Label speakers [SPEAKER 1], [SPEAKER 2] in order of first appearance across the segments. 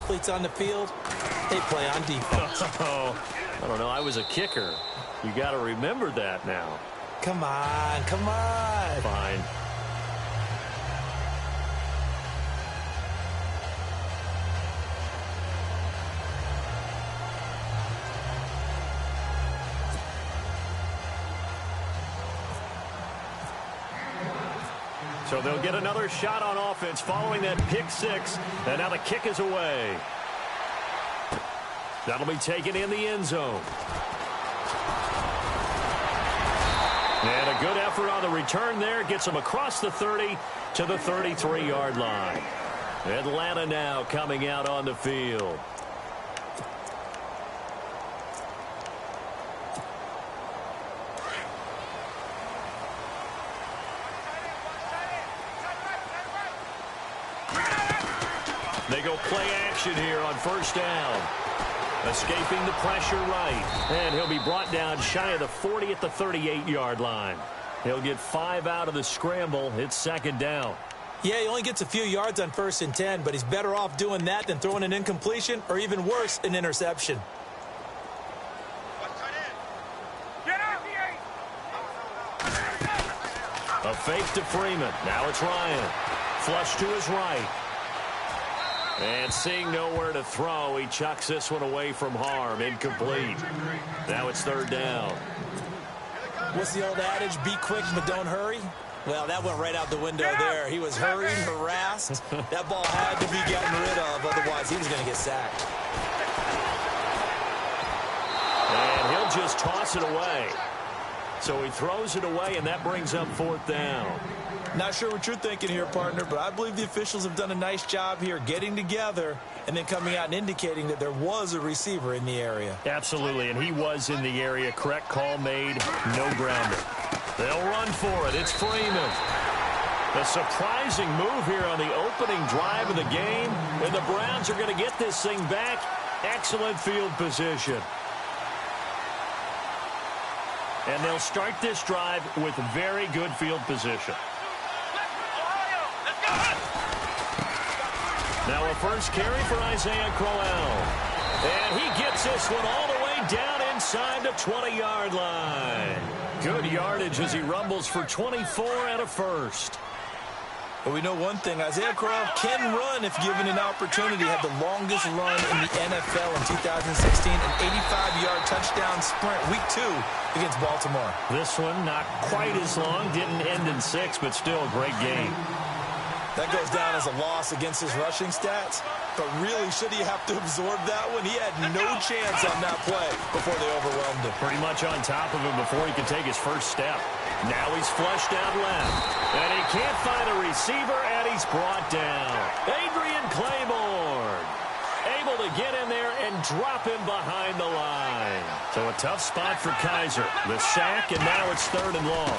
[SPEAKER 1] athletes on the field, they play on defense.
[SPEAKER 2] Oh, I don't know. I was a kicker. You got to remember that now.
[SPEAKER 1] Come on, come on.
[SPEAKER 2] Fine. So they'll get another shot on offense following that pick six. And now the kick is away. That'll be taken in the end zone. And a good effort on the return there. Gets them across the 30 to the 33-yard line. Atlanta now coming out on the field. They go play action here on first down. Escaping the pressure right. And he'll be brought down shy of the 40 at the 38-yard line. He'll get 5 out of the scramble. It's second down.
[SPEAKER 1] Yeah, he only gets a few yards on 1st and 10, but he's better off doing that than throwing an incompletion or even worse, an interception.
[SPEAKER 2] A fake to Freeman. Now it's Ryan. Flush to his right. And seeing nowhere to throw, he chucks this one away from harm. Incomplete. Now it's third down.
[SPEAKER 1] What's the old adage? Be quick, but don't hurry? Well, that went right out the window there. He was hurried, harassed. That ball had to be gotten rid of, otherwise he was going to get sacked.
[SPEAKER 2] And he'll just toss it away. So he throws it away, and that brings up fourth down.
[SPEAKER 1] Not sure what you're thinking here, partner, but I believe the officials have done a nice job here getting together and then coming out and indicating that there was a receiver in the area.
[SPEAKER 2] Absolutely, and he was in the area. Correct call made. No grounder. They'll run for it. It's Freeman. A surprising move here on the opening drive of the game, and the Browns are going to get this thing back. Excellent field position. And they'll start this drive with very good field position. Now a first carry for Isaiah Crowell. And he gets this one all the way down inside the 20-yard line. Good yardage as he rumbles for 24 and a first.
[SPEAKER 1] But we know one thing, Isaiah Crowell can run if given an opportunity. Had the longest run in the NFL in 2016, an 85-yard touchdown sprint, week 2 against Baltimore.
[SPEAKER 2] This one not quite as long, didn't end in 6, but still a great game.
[SPEAKER 1] That goes down as a loss against his rushing stats. But really, should he have to absorb that one? He had no chance on that play before they overwhelmed him.
[SPEAKER 2] Pretty much on top of him before he could take his first step. Now he's flushed out left. And he can't find a receiver, and he's brought down. Adrian Claiborne able to get in there and drop him behind the line. So a tough spot for Kaiser. The sack, and now it's third and long.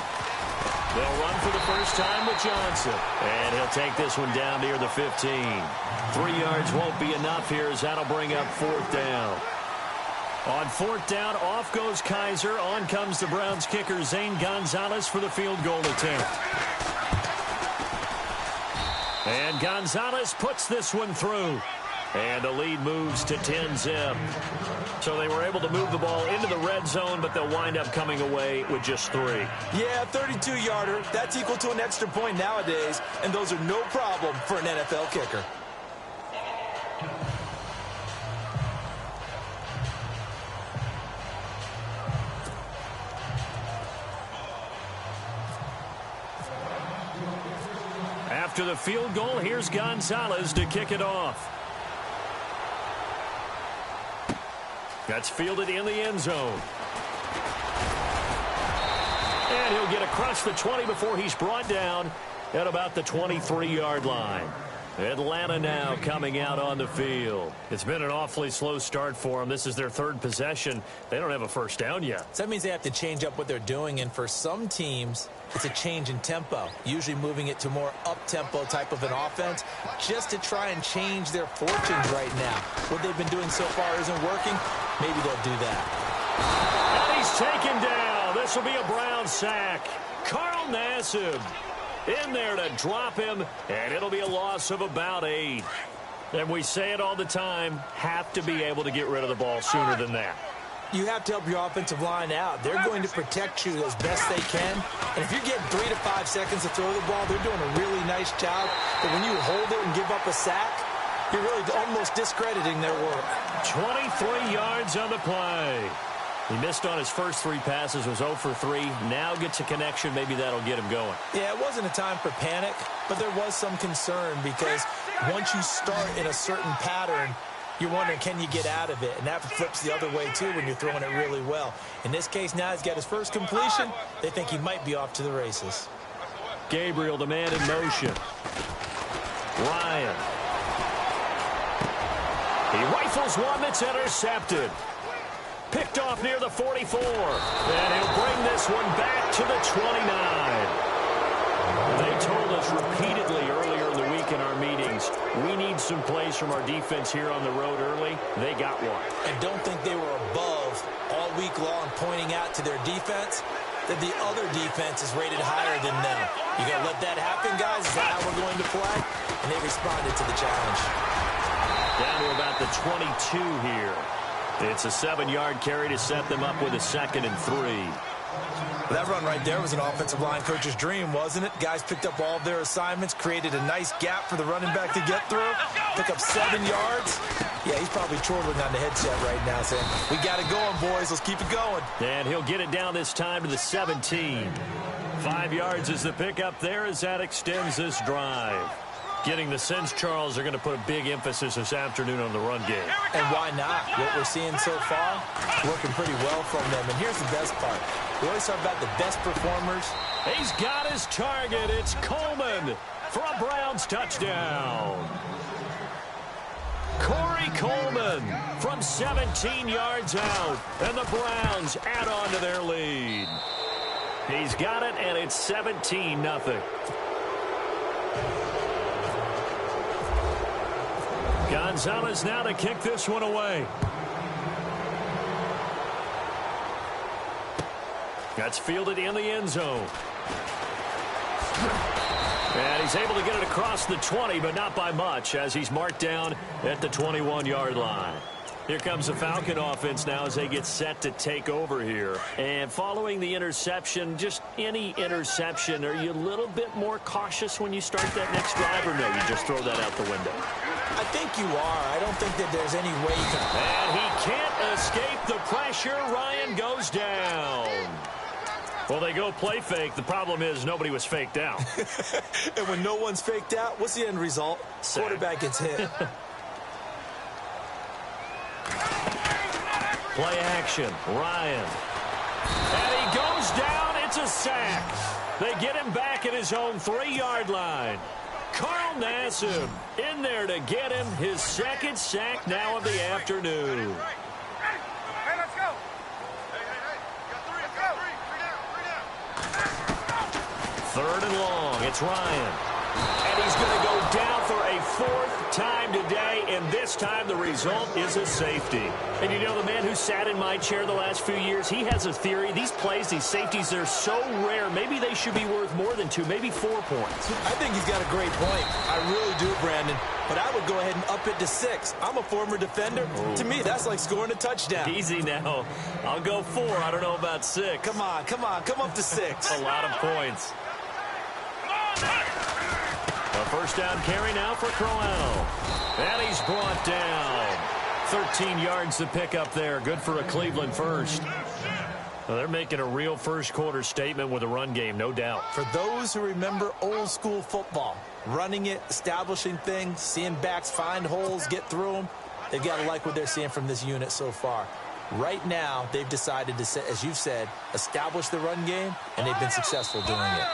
[SPEAKER 2] They'll run for the first time with Johnson. And he'll take this one down near the 15. 3 yards won't be enough here as that'll bring up fourth down. On fourth down, off goes Kaiser. On comes the Browns kicker, Zane Gonzalez, for the field goal attempt. And Gonzalez puts this one through. And the lead moves to 10-zip. So they were able to move the ball into the red zone, but they'll wind up coming away with just 3.
[SPEAKER 1] Yeah, 32-yarder. That's equal to an extra point nowadays, and those are no problem for an NFL kicker.
[SPEAKER 2] After the field goal, here's Gonzalez to kick it off. That's fielded in the end zone. And he'll get across the 20 before he's brought down at about the 23-yard line. Atlanta now coming out on the field. It's been an awfully slow start for them. This is their third possession. They don't have a first down yet.
[SPEAKER 1] So that means they have to change up what they're doing, and for some teams, it's a change in tempo, usually moving it to more up-tempo type of an offense just to try and change their fortunes right now. What they've been doing so far isn't working. Maybe they'll do that.
[SPEAKER 2] And he's taken down. This will be a Brown sack. Carl Nassib in there to drop him, and it'll be a loss of about 8. And we say it all the time, have to be able to get rid of the ball sooner than that.
[SPEAKER 1] You have to help your offensive line out. They're going to protect you as best they can. And if you're getting 3 to 5 seconds to throw the ball, they're doing a really nice job. But when you hold it and give up a sack, you're really almost discrediting their work.
[SPEAKER 2] 23 yards on the play. He missed on his first 3 passes, was 0 for 3. Now gets a connection. Maybe that'll get him going.
[SPEAKER 1] Yeah, it wasn't a time for panic, but there was some concern because once you start in a certain pattern, you're wondering, can you get out of it? And that flips the other way, too, when you're throwing it really well. In this case, now he's got his first completion. They think he might be off to the races.
[SPEAKER 2] Gabriel, the man in motion. Ryan. He rifles one that's intercepted. Picked off near the 44. And he'll bring this one back to the 29. They told us repeatedly earlier in the week in our meetings, we need some plays from our defense here on the road early. They got one.
[SPEAKER 1] And don't think they were above all week long pointing out to their defense that the other defense is rated higher than them. You got to let that happen, guys. Is that how we're going to play? And they responded to the challenge.
[SPEAKER 2] Down to about the 22 here. It's a 7-yard carry to set them up with a 2nd and 3.
[SPEAKER 1] That run right there was an offensive line coach's dream, wasn't it? Guys picked up all of their assignments, created a nice gap for the running back to get through, pick up 7 yards. Yeah, he's probably chortling on the headset right now saying, we got it going, boys. Let's keep it going.
[SPEAKER 2] And he'll get it down this time to the 17. 5 yards is the pickup there as that extends this drive. Getting the sense, Charles, are going to put a big emphasis this afternoon on the run game.
[SPEAKER 1] And why not? What we're seeing so far, working pretty well from them. And here's the best part. We always talk about the best performers.
[SPEAKER 2] He's got his target. It's Coleman for a Browns touchdown. Corey Coleman from 17 yards out. And the Browns add on to their lead. He's got it, and it's 17-0. Gonzalez now to kick this one away. That's fielded in the end zone. And he's able to get it across the 20, but not by much, as he's marked down at the 21-yard line. Here comes the Falcon offense now as they get set to take over here. And following the interception, just any interception, are you a little bit more cautious when you start that next drive, or no, you just throw that out the window?
[SPEAKER 1] I think you are. I don't think that there's any way you can.
[SPEAKER 2] And he can't escape the pressure. Ryan goes down. Well, they go play fake. The problem is nobody was faked out.
[SPEAKER 1] And when no one's faked out, what's the end result?
[SPEAKER 2] Sack.
[SPEAKER 1] Quarterback gets hit.
[SPEAKER 2] Play action. Ryan. And he goes down. It's a sack. They get him back at his own 3-yard line. Carl Nassib in there to get him his 2nd sack now of the afternoon.
[SPEAKER 3] Hey, let's go.
[SPEAKER 2] Third and long. It's Ryan. And he's going to go down for a 4th time today, and this time the result is a safety. And you know, the man who sat in my chair the last few years, he has a theory. These plays, these safeties, they're so rare. Maybe they should be worth more than 2, maybe 4 points.
[SPEAKER 1] I think he's got a great point. I really do, Brandon. But I would go ahead and up it to 6. I'm a former defender.
[SPEAKER 2] Ooh.
[SPEAKER 1] To me, that's like scoring a touchdown.
[SPEAKER 2] Easy now. I'll go 4. I don't know about 6.
[SPEAKER 1] Come on. Come up to 6.
[SPEAKER 2] A lot of points. A first down carry now for Crowell. And he's brought down. 13 yards to pick up there. Good for a Cleveland first. Well, they're making a real first-quarter statement with a run game, no doubt.
[SPEAKER 1] For those who remember old-school football, running it, establishing things, seeing backs find holes, get through them, they've got to like what they're seeing from this unit so far. Right now, they've decided to, as you've said, establish the run game, and they've been successful doing it.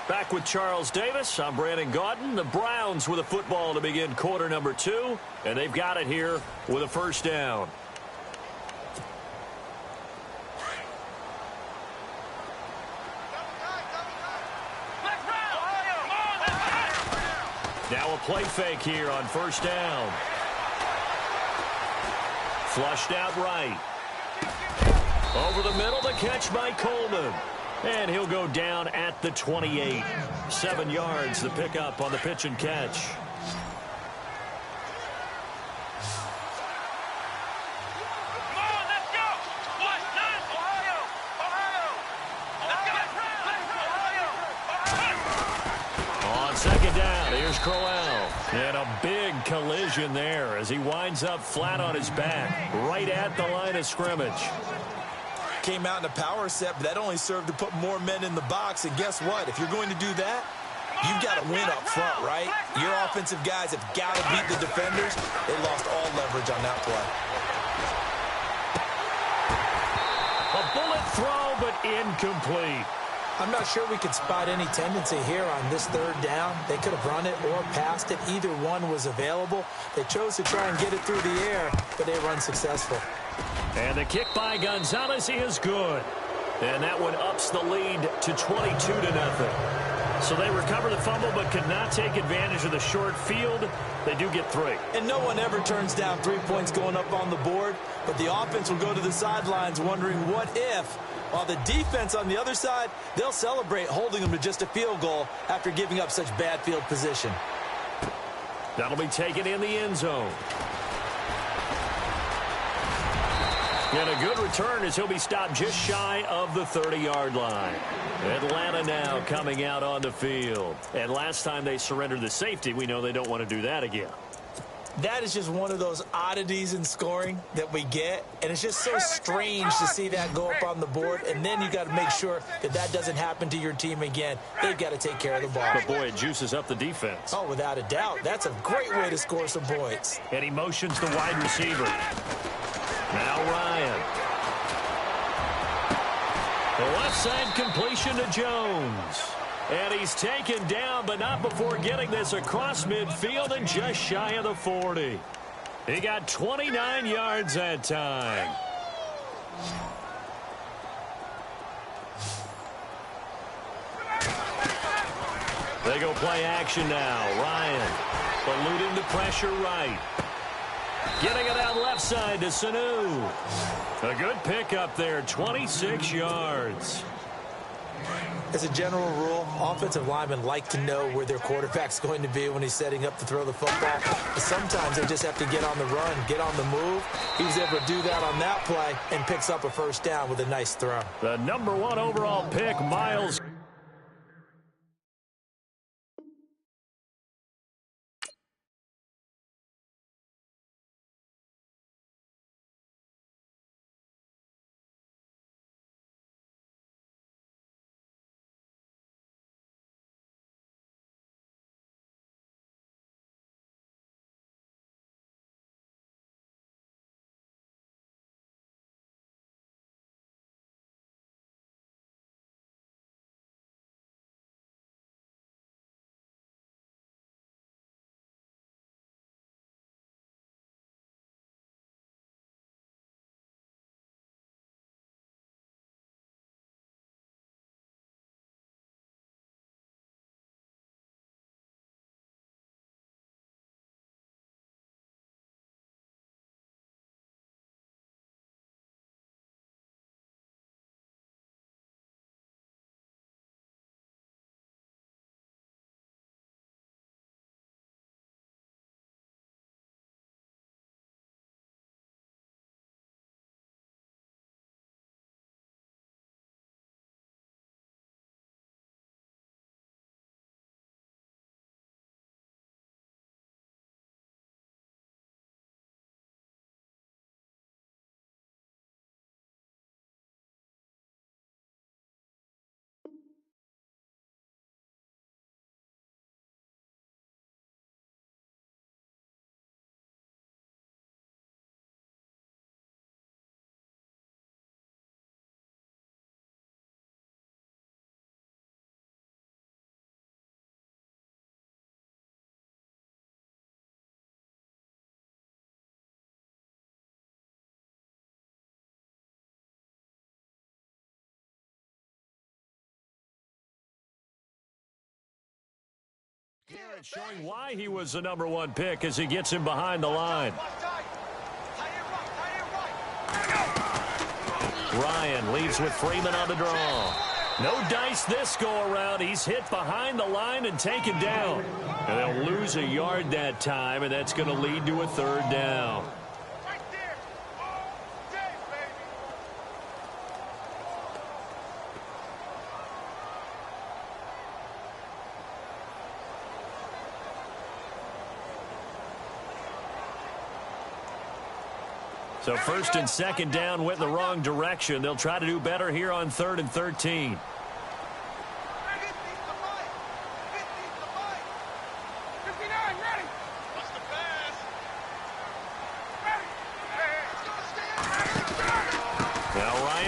[SPEAKER 2] Back with Charles Davis, I'm Brandon Gaudin. The Browns with a football to begin quarter number 2, and they've got it here with a first down. Now a play fake here on first down. Flushed out right. Over the middle, the catch by Coleman. And he'll go down at the 28. 7 yards, the pickup on the pitch and catch. Here's Crowell. And a big collision there as he winds up flat on his back, right at the line of scrimmage.
[SPEAKER 1] Came out in a power set, but that only served to put more men in the box. And guess what? If you're going to do that, you've got to win up front, right? Your offensive guys have got to beat the defenders. They lost all leverage on that play.
[SPEAKER 2] A bullet throw, but incomplete.
[SPEAKER 1] I'm not sure we could spot any tendency here on this third down. They could have run it or passed it. Either one was available. They chose to try and get it through the air, but they were unsuccessful.
[SPEAKER 2] And the kick by Gonzalez is good. And that one ups the lead to 22-0. So they recover the fumble but could not take advantage of the short field. They do get 3.
[SPEAKER 1] And no one ever turns down 3 points going up on the board, but the offense will go to the sidelines wondering what if. While the defense on the other side, they'll celebrate holding them to just a field goal after giving up such bad field position.
[SPEAKER 2] That'll be taken in the end zone. And a good return as he'll be stopped just shy of the 30-yard line. Atlanta now coming out on the field. And last time they surrendered the safety, we know they don't want to do that again.
[SPEAKER 1] That is just one of those oddities in scoring that we get. And it's just so strange to see that go up on the board. And then you got to make sure that that doesn't happen to your team again. They've got to take care of the ball.
[SPEAKER 2] But, boy, it juices up the defense.
[SPEAKER 1] Oh, without a doubt. That's a great way to score some points.
[SPEAKER 2] And he motions the wide receiver. Now Ryan. The left side completion to Jones. And he's taken down, but not before getting this across midfield and just shy of the 40. He got 29 yards that time. They go play action now. Ryan eluding the pressure right. Getting it out left side to Sanu. A good pickup there, 26 yards.
[SPEAKER 1] As a general rule, offensive linemen like to know where their quarterback's going to be when he's setting up to throw the football. But sometimes they just have to get on the run, get on the move. He was able to do that on that play and picks up a first down with a nice throw.
[SPEAKER 2] The #1 overall pick, Miles. Garrett showing why he was the #1 pick as he gets him behind the line. Ryan leaves with Freeman on the draw. No dice this go-around. He's hit behind the line and taken down. And they'll lose a yard that time, and that's going to lead to a third down. So first and second down went the wrong direction. They'll try to do better here on 3rd and 13.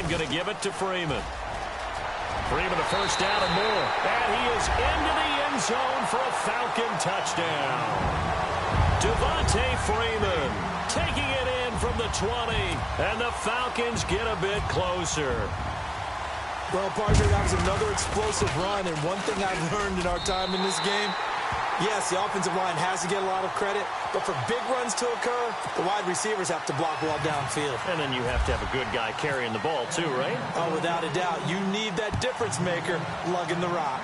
[SPEAKER 2] Going to give it to Freeman. Freeman, the first down and more. And he is into the end zone for a Falcon touchdown. Devontae Freeman taking it in from the 20. And the Falcons get a bit closer.
[SPEAKER 1] Well, partner, that was another explosive run. And one thing I've learned in our time in this game, yes, the offensive line has to get a lot of credit, but for big runs to occur, the wide receivers have to block well downfield.
[SPEAKER 2] And then you have to have a good guy carrying the ball too, right?
[SPEAKER 1] Oh, without a doubt. You need that difference maker lugging the rock.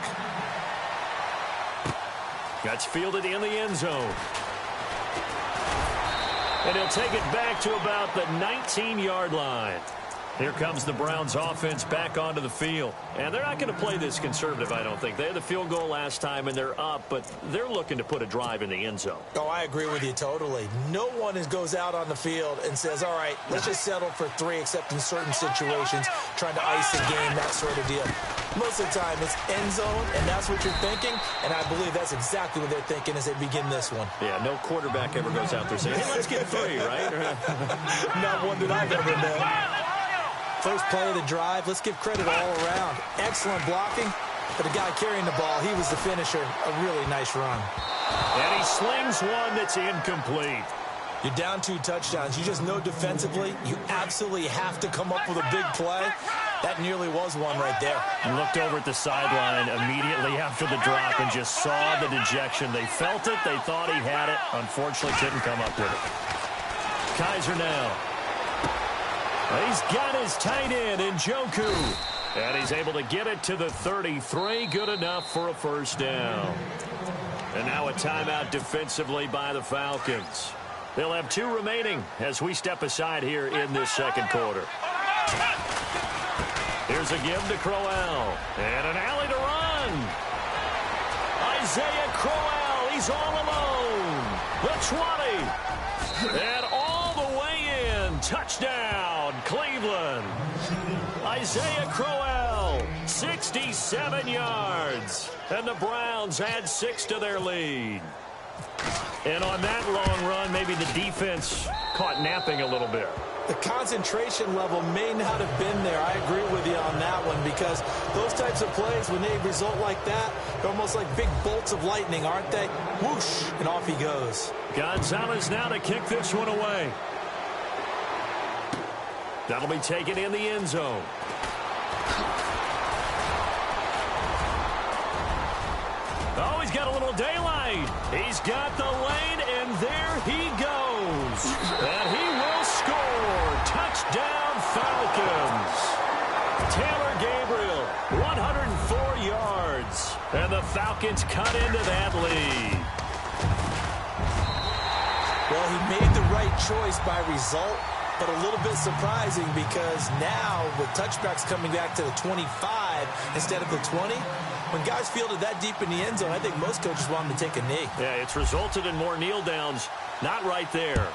[SPEAKER 2] That's fielded in the end zone. And he'll take it back to about the 19-yard line. Here comes the Browns offense back onto the field. And they're not going to play this conservative, I don't think. They had the field goal last time, and they're up, but they're looking to put a drive in the end zone.
[SPEAKER 1] Oh, I agree with you totally. No one goes out on the field and says, all right, let's just settle for 3, except in certain situations, trying to ice a game, that sort of deal. Most of the time, it's end zone, and that's what you're thinking, and I believe that's exactly what they're thinking as they begin this one.
[SPEAKER 2] Yeah, no quarterback ever goes out there saying, hey, let's get 3, right?
[SPEAKER 1] Not one that I've ever known. First play of the drive, let's give credit all around. Excellent blocking, but the guy carrying the ball, he was the finisher. A really nice run.
[SPEAKER 2] And he slings one that's incomplete.
[SPEAKER 1] You're down 2 touchdowns. You just know defensively, you absolutely have to come up with a big play. That nearly was one right there.
[SPEAKER 2] He looked over at the sideline immediately after the drop and just saw the dejection. They felt it. They thought he had it. Unfortunately, didn't come up with it. Kaiser now. He's got his tight end in Njoku. And he's able to get it to the 33. Good enough for a first down. And now a timeout defensively by the Falcons. They'll have 2 remaining as we step aside here in this second quarter. Here's a give to Crowell. And an alley to run. Isaiah Crowell, he's all alone. The 20. And all the way in. Touchdown, Cleveland. Isaiah Crowell, 67 yards. And the Browns add 6 to their lead. And on that long run, maybe the defense caught napping a little bit.
[SPEAKER 1] The concentration level may not have been there. I agree with you on that one, because those types of plays, when they result like that, they're almost like big bolts of lightning, aren't they? Whoosh, and off he goes.
[SPEAKER 2] Gonzalez now to kick this one away. That'll be taken in the end zone. Oh, he's got a little daylight. He's got the lane, and there he goes. And he will score. Touchdown, Falcons. Taylor Gabriel, 104 yards. And the Falcons cut into that lead.
[SPEAKER 1] Well, he made the right choice by result, but a little bit surprising, because now with touchbacks coming back to the 25 instead of the 20, when guys fielded that deep in the end zone, I think most coaches want them to take a knee.
[SPEAKER 2] Yeah, it's resulted in more kneel downs. Not right there.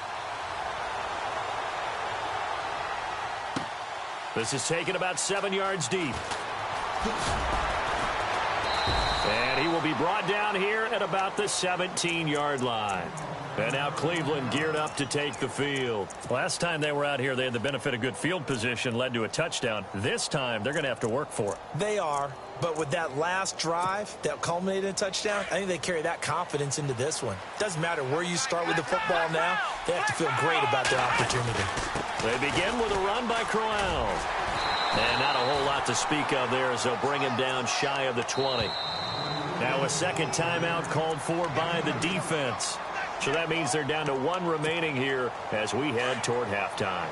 [SPEAKER 2] This is taken about 7 yards deep. And he will be brought down here at about the 17-yard line. And now Cleveland geared up to take the field. Last time they were out here, they had the benefit of good field position, led to a touchdown. This time, they're going to have to work for it.
[SPEAKER 1] They are, but with that last drive that culminated in a touchdown, I think they carry that confidence into this one. Doesn't matter where you start with the football now, they have to feel great about their opportunity.
[SPEAKER 2] They begin with a run by Crowell. And not a whole lot to speak of there as they'll bring him down shy of the 20. Now a second timeout called for by the defense. So that means they're down to 1 remaining here as we head toward halftime.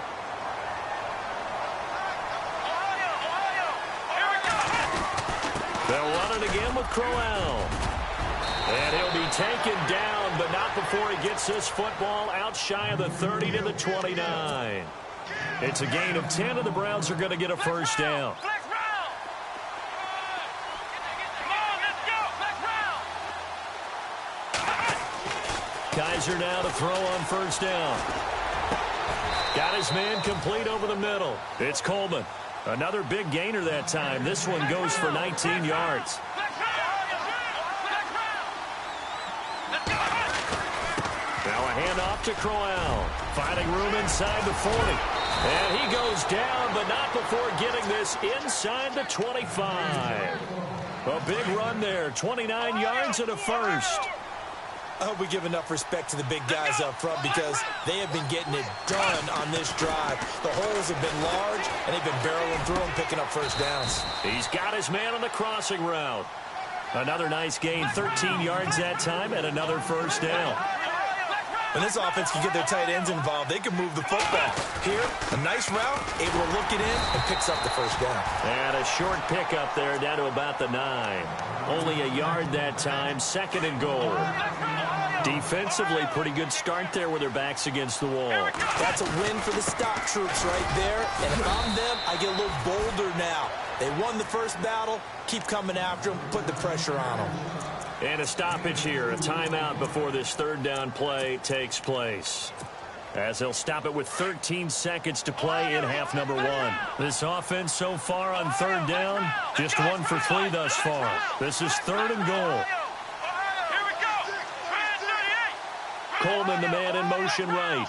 [SPEAKER 2] They'll run it again with Crowell. And he'll be taken down, but not before he gets this football out shy of the 30 to the 29. It's a gain of 10, and the Browns are going to get a first down. Kaiser now to throw on first down. Got his man complete over the middle. It's Coleman. Another big gainer that time. This one goes for 19 yards. Now a handoff to Crowell. Finding room inside the 40. And he goes down, but not before getting this inside the 25. A big run there. 29 yards and a first.
[SPEAKER 1] I hope we give enough respect to the big guys up front because they have been getting it done on this drive. The holes have been large, and they've been barreling through them, picking up first downs.
[SPEAKER 2] He's got his man on the crossing route. Another nice gain, 13 yards that time, and another first down.
[SPEAKER 1] When this offense can get their tight ends involved, they can move the football. Here, a nice route, able to look it in, and picks up the first down.
[SPEAKER 2] And a short pickup there down to about the 9. Only a yard that time, 2nd and goal. Defensively, pretty good start there with their backs against the wall.
[SPEAKER 1] That's a win for the stop troops right there. And if I'm them, I get a little bolder now. They won the first battle. Keep coming after them. Put the pressure on them.
[SPEAKER 2] And a stoppage here, a timeout before this third down play takes place. As they'll stop it with 13 seconds to play in half number 1. This offense so far on third down, just 1 for 3 thus far. This is 3rd and goal. Coleman, the man in motion right.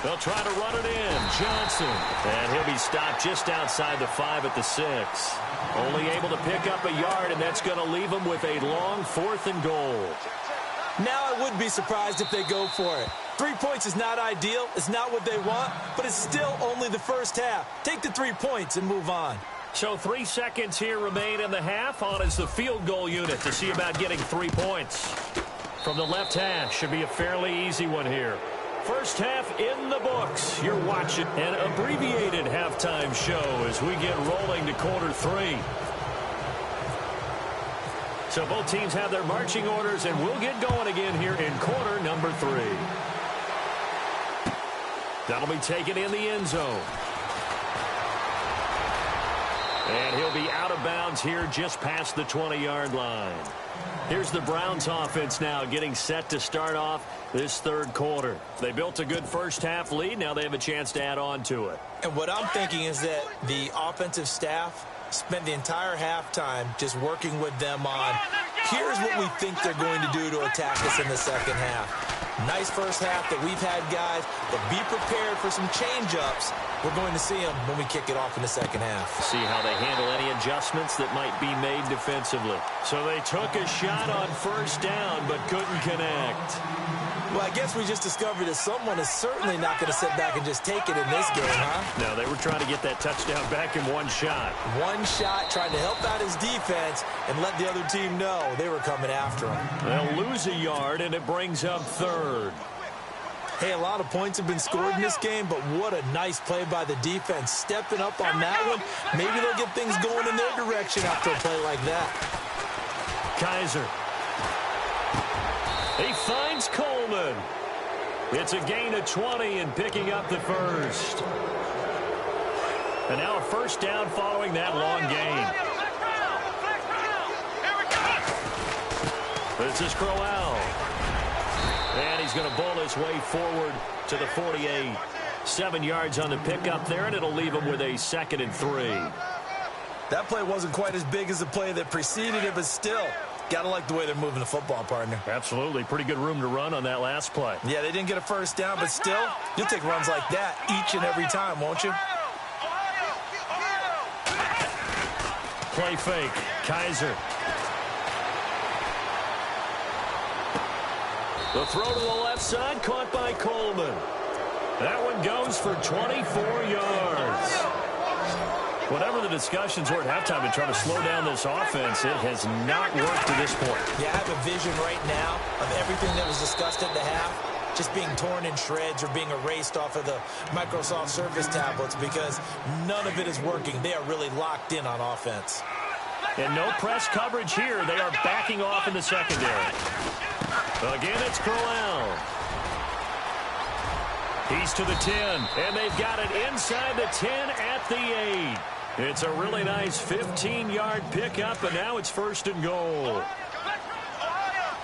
[SPEAKER 2] They'll try to run it in. Johnson. And he'll be stopped just outside the 5 at the 6. Only able to pick up a yard, and that's going to leave him with a long 4th and goal.
[SPEAKER 1] Now I would be surprised if they go for it. 3 points is not ideal. It's not what they want, but it's still only the first half. Take the 3 points and move on.
[SPEAKER 2] So 3 seconds here remain in the half. On is the field goal unit to see about getting 3 points. From the left hash, should be a fairly easy one here. First half in the books. You're watching an abbreviated halftime show as we get rolling to quarter 3. So both teams have their marching orders, and we'll get going again here in quarter number 3. That'll be taken in the end zone. And he'll be out of bounds here just past the 20-yard line. Here's the Browns offense now getting set to start off this third quarter. They built a good first half lead. Now they have a chance to add on to it.
[SPEAKER 1] And what I'm thinking is that the offensive staff spent the entire halftime just working with them on, here's what we think they're going to do to attack us in the second half. Nice first half that we've had, guys, but be prepared for some change-ups. We're going to see them when we kick it off in the second half.
[SPEAKER 2] See how they handle any adjustments that might be made defensively. So they took a shot on first down, but couldn't connect.
[SPEAKER 1] Well, I guess we just discovered that someone is certainly not going to sit back and just take it in this game, huh?
[SPEAKER 2] No, they were trying to get that touchdown back in one shot.
[SPEAKER 1] One shot, trying to help out his defense and let the other team know they were coming after him.
[SPEAKER 2] They'll lose a yard, and it brings up 3rd.
[SPEAKER 1] Hey, a lot of points have been scored in this game, but what a nice play by the defense. Stepping up on that one, maybe they'll get things going in their direction after a play like that.
[SPEAKER 2] Kaiser. He finds Coleman. It's a gain of 20 and picking up the first. And now a first down following that long gain. This is Crowell. And he's going to bowl his way forward to the 48. 7 yards on the pickup there, and it'll leave him with a 2nd and 3.
[SPEAKER 1] That play wasn't quite as big as the play that preceded it, but still, got to like the way they're moving the football, partner.
[SPEAKER 2] Absolutely. Pretty good room to run on that last play.
[SPEAKER 1] Yeah, they didn't get a first down, but still, you'll take runs like that each and every time, won't you?
[SPEAKER 2] Play fake. Kaiser. The throw to the left side, caught by Coleman. That one goes for 24 yards. Whatever the discussions were at halftime to try to slow down this offense, it has not worked to this point.
[SPEAKER 1] Yeah, I have a vision right now of everything that was discussed at the half just being torn in shreds or being erased off of the Microsoft Surface tablets because none of it is working. They are really locked in on offense.
[SPEAKER 2] And no press coverage here. They are backing off in the secondary. Again, it's Crowell. He's to the 10, and they've got it inside the 10 at the 8. It's a really nice 15-yard pickup, and now it's 1st and goal.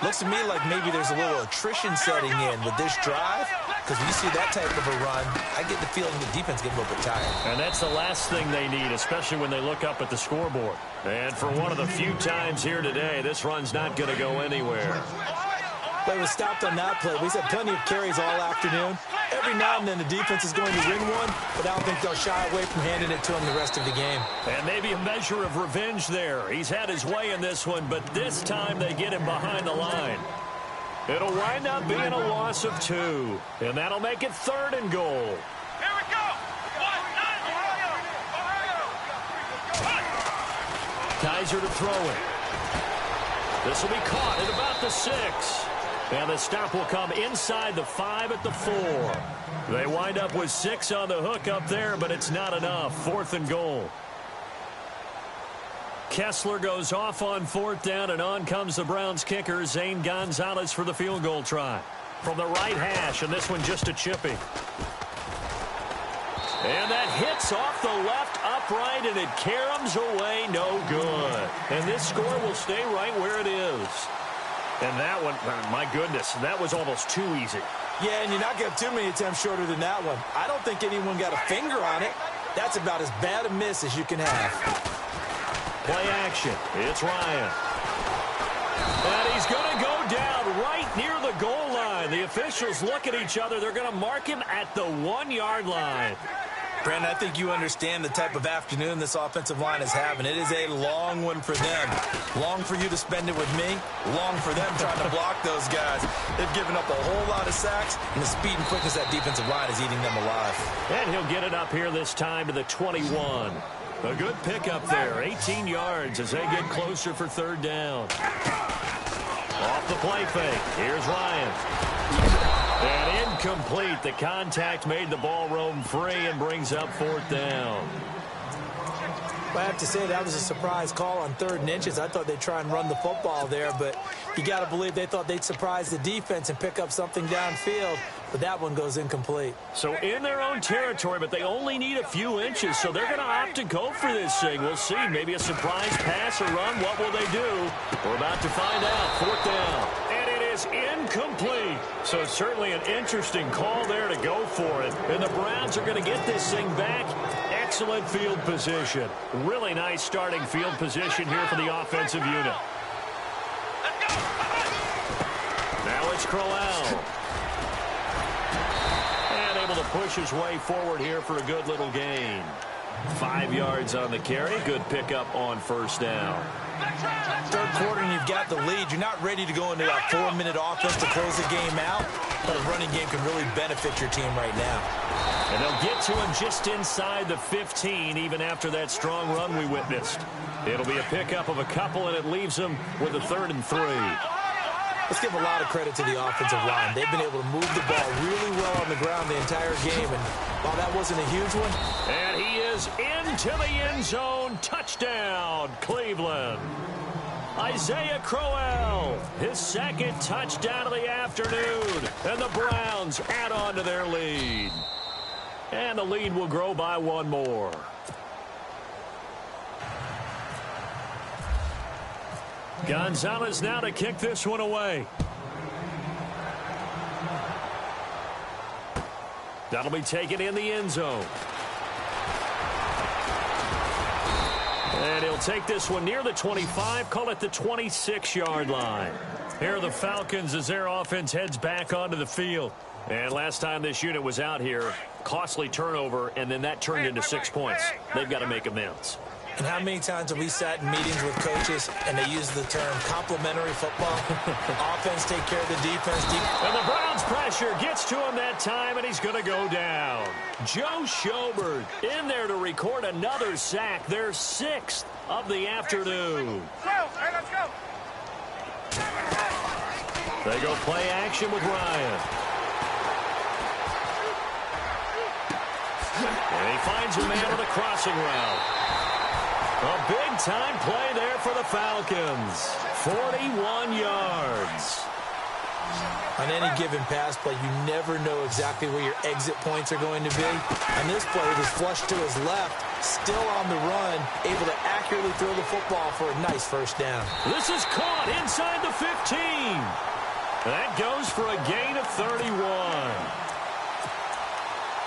[SPEAKER 1] Looks to me like maybe there's a little attrition setting in with this drive, because when you see that type of a run, I get the feeling the defense getting a little bit tired.
[SPEAKER 2] And that's the last thing they need, especially when they look up at the scoreboard. And for one of the few times here today, this run's not going to go anywhere.
[SPEAKER 1] But it was stopped on that play. We've had plenty of carries all afternoon. Every now and then the defense is going to win one, but I don't think they'll shy away from handing it to him the rest of the game.
[SPEAKER 2] And maybe a measure of revenge there. He's had his way in this one, but this time they get him behind the line. It'll wind up being a loss of 2, and that'll make it 3rd and goal.
[SPEAKER 3] Here we go.
[SPEAKER 2] Kaiser to throw it. This will be caught at about the 6. And the stop will come inside the 5 at the 4. They wind up with 6 on the hook up there, but it's not enough. 4th and goal. Kessler goes off on 4th down, and on comes the Browns kicker, Zane Gonzalez, for the field goal try. From the right hash, and this one just a chippy. And that hits off the left upright, and it caroms away, no good. And this score will stay right where it is. And that one, my goodness, that was almost too easy.
[SPEAKER 1] Yeah, and you're not going to have too many attempts shorter than that one. I don't think anyone got a finger on it. That's about as bad a miss as you can have.
[SPEAKER 2] Play action. It's Ryan. And he's going to go down right near the goal line. The officials look at each other. They're going to mark him at the 1-yard line.
[SPEAKER 1] Brandon, I think you understand the type of afternoon this offensive line is having. It is a long one for them. Long for you to spend it with me. Long for them trying to block those guys. They've given up a whole lot of sacks, and the speed and quickness that defensive line is eating them alive.
[SPEAKER 2] And he'll get it up here this time to the 21. A good pickup there. 18 yards as they get closer for 3rd down. Off the play fake. Here's Ryan. And incomplete. The contact made the ball roam free and brings up 4th down.
[SPEAKER 1] I have to say that was a surprise call on 3rd and inches. I thought they'd try and run the football there, but you got to believe they thought they'd surprise the defense and pick up something downfield, but that one goes incomplete.
[SPEAKER 2] So in their own territory, but they only need a few inches, so they're going to opt to go for this thing. We'll see. Maybe a surprise pass or run. What will they do? We're about to find out. 4th down. And it is incomplete. So certainly an interesting call there to go for it. And the Browns are going to get this thing back. Excellent field position. Really nice starting field position here for the offensive unit. Now it's Crowell. And able to push his way forward here for a good little gain. 5 yards on the carry. Good pickup on 1st down.
[SPEAKER 1] 3rd quarter and you've got the lead. You're not ready to go into that 4-minute offense to close the game out, but a running game can really benefit your team right now.
[SPEAKER 2] And they'll get to him just inside the 15, even after that strong run we witnessed. It'll be a pickup of a couple, and it leaves them with a 3rd and 3.
[SPEAKER 1] Let's give a lot of credit to the offensive line. They've been able to move the ball really well on the ground the entire game, and while that wasn't a huge one.
[SPEAKER 2] And he is into the end zone. Touchdown, Cleveland. Isaiah Crowell, his 2nd touchdown of the afternoon, and the Browns add on to their lead. And the lead will grow by 1 more. Gonzalez now to kick this one away. That'll be taken in the end zone. And he'll take this one near the 25, call it the 26-yard line. Here are the Falcons as their offense heads back onto the field. And last time this unit was out here, costly turnover, and then that turned into 6 points. They've got to make amends.
[SPEAKER 1] And how many times have we sat in meetings with coaches and they use the term complementary football? Offense take care of the defense.
[SPEAKER 2] And the Browns pressure gets to him that time, and he's going to go down. Joe Schobert in there to record another sack, their 6th of the afternoon.
[SPEAKER 3] Let's go.
[SPEAKER 2] They go play action with Ryan. And he finds a man on the crossing route. A big-time play there for the Falcons. 41 yards.
[SPEAKER 1] On any given pass play, you never know exactly where your exit points are going to be. On this play, it was flushed to his left, still on the run, able to accurately throw the football for a nice first down.
[SPEAKER 2] This is caught inside the 15. That goes for a gain of 31.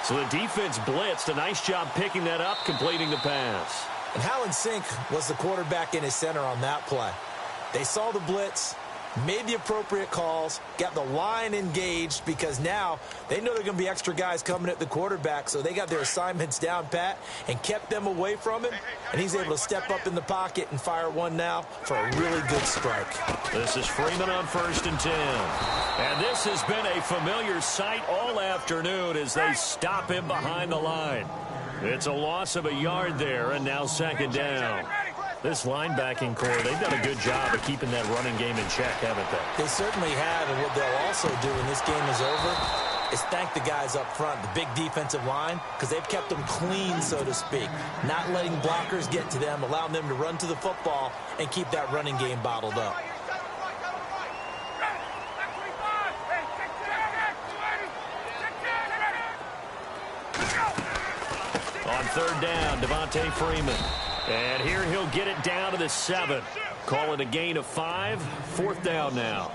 [SPEAKER 2] So the defense blitzed. A nice job picking that up, completing the pass.
[SPEAKER 1] And Hallen Sink was the quarterback in his center on that play. They saw the blitz, made the appropriate calls, got the line engaged because now they know there are going to be extra guys coming at the quarterback, so they got their assignments down pat and kept them away from him, and he's able to step up in the pocket and fire one now for a really good strike.
[SPEAKER 2] This is Freeman on 1st and 10. And this has been a familiar sight all afternoon as they stop him behind the line. It's a loss of a yard there, and now 2nd down. This linebacking core, they've done a good job of keeping that running game in check, haven't they?
[SPEAKER 1] They certainly have, and what they'll also do when this game is over is thank the guys up front, the big defensive line, because they've kept them clean, so to speak, not letting blockers get to them, allowing them to run to the football and keep that running game bottled up.
[SPEAKER 2] On 3rd down, Devontae Freeman. And here he'll get it down to the 7. Call it a gain of 5. 4th down now.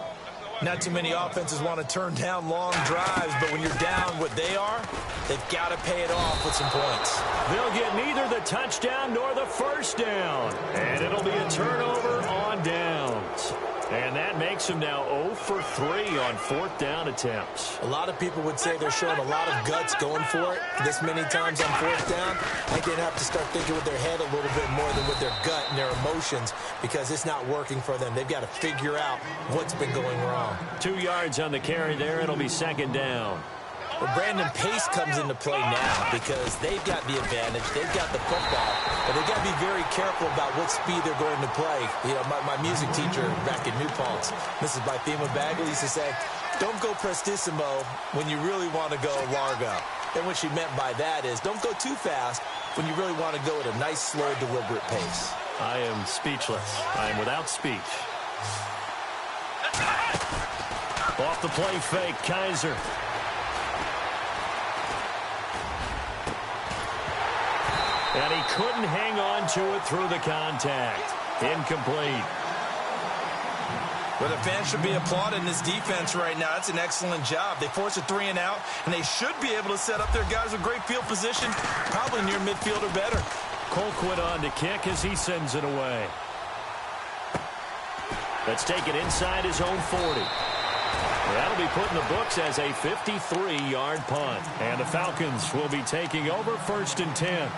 [SPEAKER 1] Not too many offenses want to turn down long drives, but when you're down what they are, they've got to pay it off with some points.
[SPEAKER 2] They'll get neither the touchdown nor the 1st down. And it'll be a turnover on downs. And that makes him now 0 for 3 on 4th down attempts.
[SPEAKER 1] A lot of people would say they're showing a lot of guts going for it this many times on 4th down. I think they'd have to start thinking with their head a little bit more than with their gut and their emotions because it's not working for them. They've got to figure out what's been going wrong.
[SPEAKER 2] 2 yards on the carry there. It'll be 2nd down.
[SPEAKER 1] Well, Brandon Pace comes into play now because they've got the advantage. They've got the football, but they've got to be very careful about what speed they're going to play. You know, my music teacher back in New Paltz, Mrs. Bythema Bagley, used to say, don't go prestissimo when you really want to go largo. And what she meant by that is don't go too fast when you really want to go at a nice, slow, deliberate pace.
[SPEAKER 2] I am speechless. I am without speech. Off the play fake, Kaiser. And he couldn't hang on to it through the contact. Incomplete.
[SPEAKER 1] Well, the fans should be applauding this defense right now. That's an excellent job. They forced a 3 and out, and they should be able to set up their guys with great field position, probably near midfield or better.
[SPEAKER 2] Colquitt on to kick as he sends it away. Let's take it inside his own 40. That'll be put in the books as a 53-yard punt. And the Falcons will be taking over 1st and 10.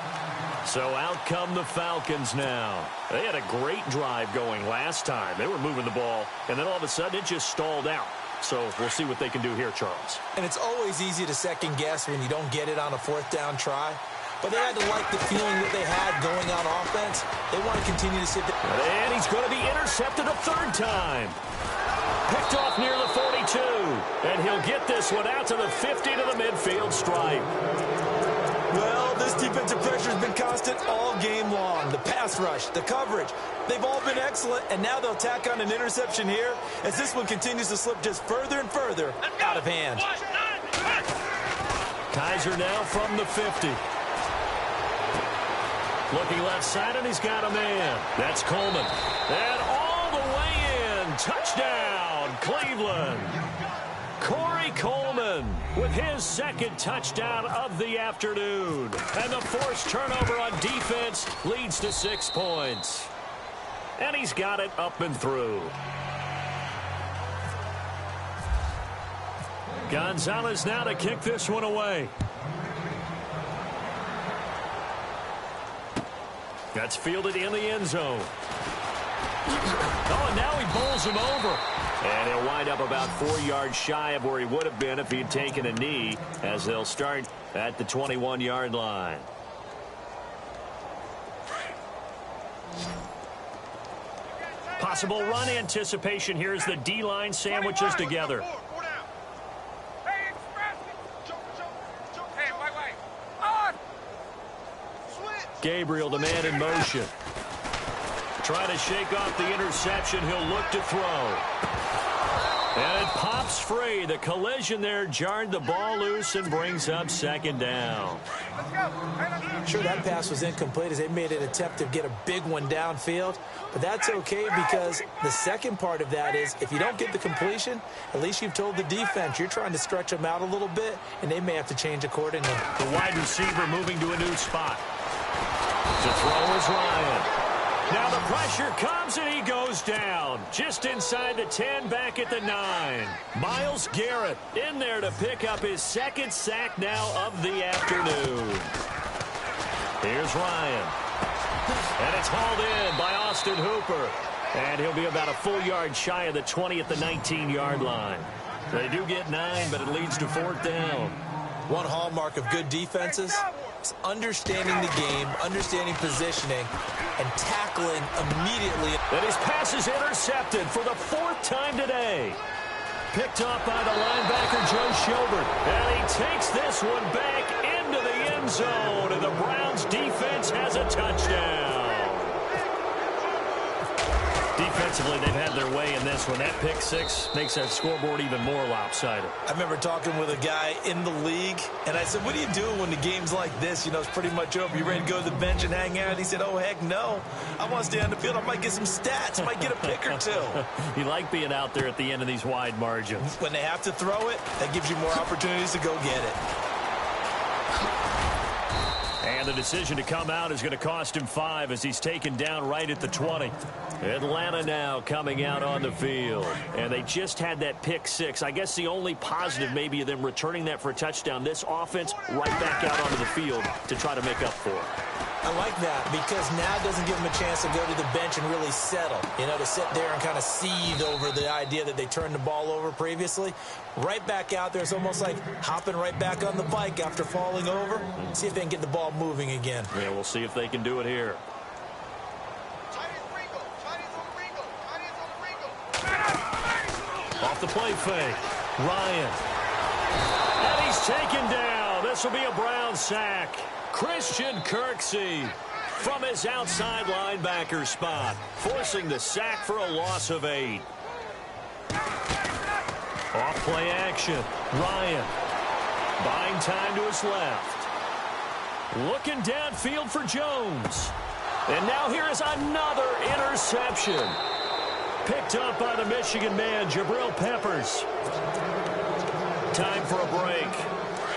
[SPEAKER 2] So out come the Falcons now. They had a great drive going last time. They were moving the ball, and then all of a sudden it just stalled out. So we'll see what they can do here, Charles.
[SPEAKER 1] And it's always easy to second guess when you don't get it on a 4th down try. But they had to like the feeling that they had going on offense. They want to continue to sit there.
[SPEAKER 2] And he's going to be intercepted a 3rd time. Picked off near the 42. And he'll get this one out to the 50 to the midfield stripe.
[SPEAKER 1] Well, this defensive pressure has been constant all game long. The pass rush, the coverage, they've all been excellent, and now they'll tack on an interception here as this one continues to slip just further and further out of hand.
[SPEAKER 2] Kaiser now from the 50. Looking left side, and he's got a man. That's Coleman. And all the way in. Touchdown, Cleveland. Corey Coleman with his 2nd touchdown of the afternoon. And the forced turnover on defense leads to 6 points. And he's got it up and through. Gonzalez now to kick this one away. That's fielded in the end zone. Oh, and now he bowls him over. And he'll wind up about 4 yards shy of where he would have been if he'd taken a knee, as they'll start at the 21-yard line. Possible run anticipation here as the D-line sandwiches together. Gabriel, the man in motion. Trying to shake off the interception. He'll look to throw. And it pops free. The collision there jarred the ball loose and brings up second down.
[SPEAKER 1] Sure, that pass was incomplete as they made an attempt to get a big one downfield. But that's okay because the second part of that is if you don't get the completion, at least you've told the defense you're trying to stretch them out a little bit, and they may have to change accordingly.
[SPEAKER 2] The wide receiver moving to a new spot. To throw is Ryan. Now the pressure comes and he goes down. Just inside the 10, back at the 9. Myles Garrett in there to pick up his second sack now of the afternoon. Here's Ryan. And it's hauled in by Austin Hooper. And he'll be about a full yard shy of the 20 at the 19-yard line. They do get 9, but it leads to fourth down.
[SPEAKER 1] One hallmark of good defenses is understanding the game, understanding positioning, and tackling immediately.
[SPEAKER 2] And his pass is intercepted for the fourth time today. Picked up by the linebacker, Joe Schobert. And he takes this one back into the end zone. And the Browns defense has a touchdown. Defensively, they've had their way in this one. That pick six makes that scoreboard even more lopsided.
[SPEAKER 1] I remember talking with a guy in the league, and I said, what do you do when the game's like this? You know, it's pretty much over. You ready to go to the bench and hang out? He said, oh, heck no. I want to stay on the field. I might get some stats. I might get a pick or two.
[SPEAKER 2] You like being out there at the end of these wide margins.
[SPEAKER 1] When they have to throw it, that gives you more opportunities to go get it.
[SPEAKER 2] And the decision to come out is going to cost him 5 as he's taken down right at the 20. Atlanta now coming out on the field. And they just had that pick six. I guess the only positive maybe of them returning that for a touchdown. This offense right back out onto the field to try to make up for it.
[SPEAKER 1] I like that because now it doesn't give them a chance to go to the bench and really settle. You know, to sit there and kind of seethe over the idea that they turned the ball over previously. Right back out there. It's almost like hopping right back on the bike after falling over. See if they can get the ball moving again.
[SPEAKER 2] Yeah, we'll see if they can do it here. Off the play fake. Ryan. And he's taken down. This will be a Brown sack. Christian Kirksey from his outside linebacker spot, forcing the sack for a loss of 8. Off play action. Ryan buying time to his left. Looking downfield for Jones. And now here is another interception. Picked up by the Michigan man, Jabril Peppers. Time for a break.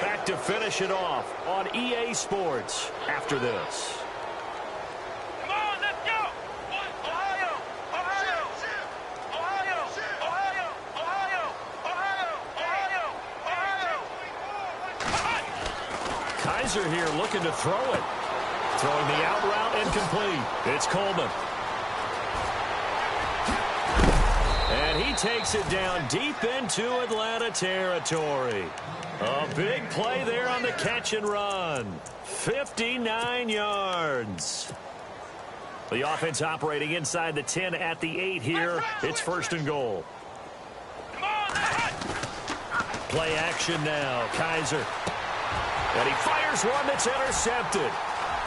[SPEAKER 2] Back to finish it off on EA Sports after this.
[SPEAKER 3] Come on, let's go! Ohio! Ohio! Ohio! Ohio! Ohio! Ohio! Ohio!
[SPEAKER 2] Kaiser here looking to throw it. Throwing the out route incomplete. It's Coleman. And he takes it down deep into Atlanta territory. A big play there on the catch and run. 59 yards. The offense operating inside the 10 at the 8 here. It's first and goal. Play action now. Kaiser. And he fires one that's intercepted.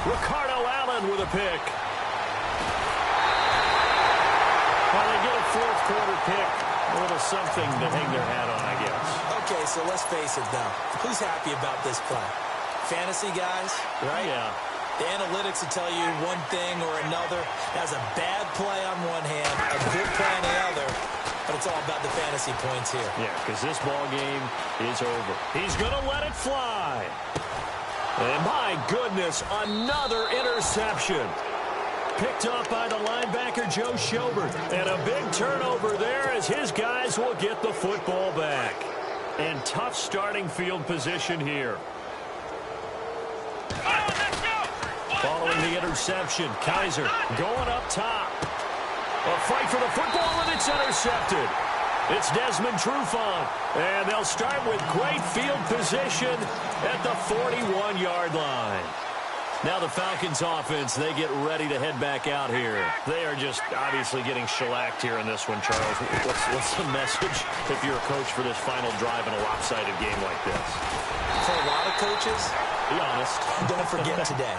[SPEAKER 2] Ricardo Allen with a pick. Well, they get a fourth quarter pick. A little something to hang their hat on, I guess.
[SPEAKER 1] Okay, so let's face it now. Who's happy about this play? Fantasy guys, right?
[SPEAKER 2] Yeah.
[SPEAKER 1] The analytics will tell you one thing or another. That's a bad play on one hand, a good play on the other, but it's all about the fantasy points here.
[SPEAKER 2] Yeah, because this ball game is over. He's going to let it fly. And my goodness, another interception. Picked up by the linebacker, Joe Schobert. And a big turnover there as his guys will get the football back. And tough starting field position here. Following the interception, Kaiser going up top. A fight for the football, and it's intercepted. It's Desmond Trufant. And they'll start with great field position at the 41-yard line. Now the Falcons offense, they get ready to head back out here. They are just obviously getting shellacked here in this one, Charles. What's the message if you're a coach for this final drive in a lopsided game like this?
[SPEAKER 1] For a lot of coaches,
[SPEAKER 2] Be honest.
[SPEAKER 1] don't forget today.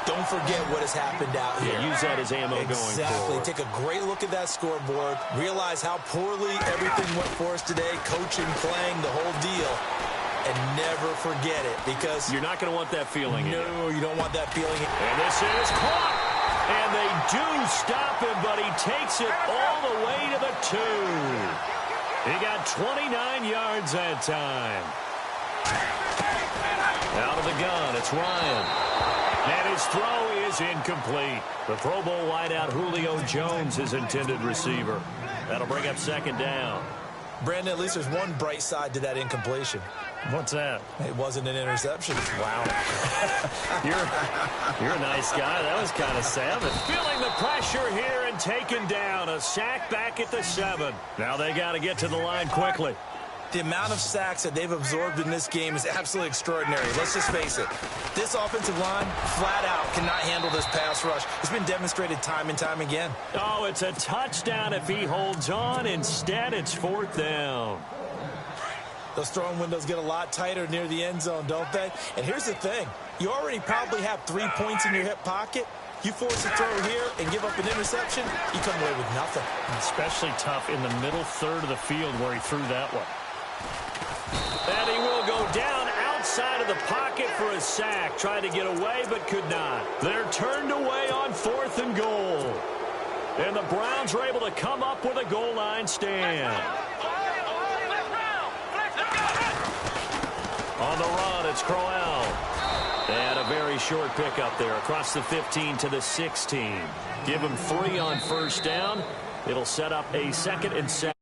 [SPEAKER 1] Don't forget what has happened out here.
[SPEAKER 2] Yeah, use that as ammo going forward.
[SPEAKER 1] Exactly. Take a great look at that scoreboard. Realize how poorly everything went for us today. Coaching, playing, the whole deal. And never forget it, because
[SPEAKER 2] you're not going to want that feeling.
[SPEAKER 1] No, you don't want that feeling.
[SPEAKER 2] And this is caught. And they do stop him, but he takes it all the way to the 2. He got 29 yards that time. Out of the gun, it's Ryan. And his throw is incomplete. The Pro Bowl wideout Julio Jones, his intended receiver. That'll bring up second down.
[SPEAKER 1] Brandon, at least there's one bright side to that incompletion.
[SPEAKER 2] What's that?
[SPEAKER 1] It wasn't an interception.
[SPEAKER 2] Wow. You're a nice guy. That was kind of savage. Feeling the pressure here and taken down. A sack back at the 7. Now they got to get to the line quickly.
[SPEAKER 1] The amount of sacks that they've absorbed in this game is absolutely extraordinary. Let's just face it. This offensive line, flat out, cannot handle this pass rush. It's been demonstrated time and time again.
[SPEAKER 2] Oh, it's a touchdown if he holds on. Instead, it's 4th down.
[SPEAKER 1] Those throwing windows get a lot tighter near the end zone, don't they? And here's the thing. You already probably have 3 points in your hip pocket. You force a throw here and give up an interception, you come away with nothing.
[SPEAKER 2] Especially tough in the middle third of the field where he threw that one. And he will go down outside of the pocket for a sack. Tried to get away, but could not. They're turned away on 4th and goal. And the Browns are able to come up with a goal line stand. On the run, it's Crowell. And a very short pickup there across the 15 to the 16. Give him 3 on first down. It'll set up a 2nd and 7.